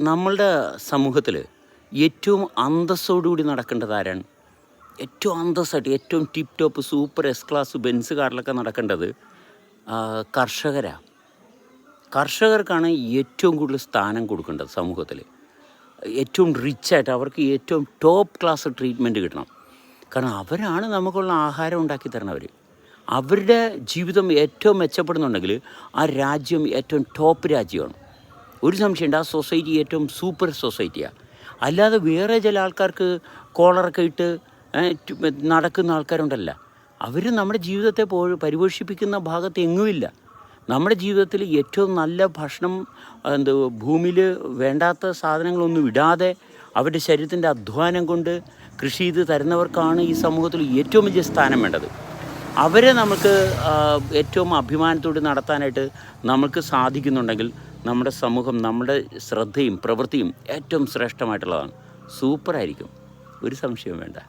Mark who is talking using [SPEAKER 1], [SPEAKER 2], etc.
[SPEAKER 1] നമ്മളുടെ സമൂഹത്തിൽ ഏറ്റവും അന്തസ്സോടുകൂടി നടക്കേണ്ടത് ആരാണ്? ഏറ്റവും അന്തസ്സായിട്ട് ഏറ്റവും tip top super S class Benz കാറിലൊക്കെ നടക്കേണ്ടത് കർഷകരാണ്. കർഷകർക്കാണ് ഏറ്റവും കൂടുതൽ സ്ഥാനം കൊടുക്കേണ്ടത് സമൂഹത്തിൽ. ഏറ്റവും റിച്ചായിട്ട് അവർക്ക് ഏറ്റവും ടോപ്പ് ക്ലാസ് ട്രീറ്റ്മെൻറ്റ് കിട്ടണം. കാരണം അവരാണ് നമുക്കുള്ള ആഹാരം ഉണ്ടാക്കി തരണവർ. അവരുടെ ജീവിതം ഏറ്റവും മെച്ചപ്പെടുന്നുണ്ടെങ്കിൽ ആ രാജ്യം ഏറ്റവും ടോപ്പ് രാജ്യമാണ്. ഒരു സംശയമുണ്ട്, ആ സൊസൈറ്റി ഏറ്റവും സൂപ്പർ സൊസൈറ്റിയാണ്. അല്ലാതെ വേറെ ചില ആൾക്കാർക്ക് കോളറൊക്കെ ഇട്ട് നടക്കുന്ന ആൾക്കാരുണ്ടല്ല, അവർ നമ്മുടെ ജീവിതത്തെ പരിപോഷിപ്പിക്കുന്ന ഭാഗത്ത് എങ്ങുമില്ല. നമ്മുടെ ജീവിതത്തിൽ ഏറ്റവും നല്ല ഭക്ഷണം ഭൂമിയിൽ വേണ്ടാത്ത സാധനങ്ങളൊന്നും ഇടാതെ അവരുടെ ശരീരത്തിൻ്റെ അധ്വാനം കൊണ്ട് കൃഷി ചെയ്ത് തരുന്നവർക്കാണ് ഈ സമൂഹത്തിൽ ഏറ്റവും വലിയ സ്ഥാനം വേണ്ടത്. അവരെ നമുക്ക് ഏറ്റവും അഭിമാനത്തോടെ നടത്താനായിട്ട് നമുക്ക് സാധിക്കുന്നുണ്ടെങ്കിൽ നമ്മുടെ സമൂഹം, നമ്മുടെ ശ്രദ്ധയും പ്രവൃത്തിയും ഏറ്റവും ശ്രേഷ്ഠമായിട്ടുള്ളതാണ്. സൂപ്പറായിരിക്കും, ഒരു സംശയവും വേണ്ട.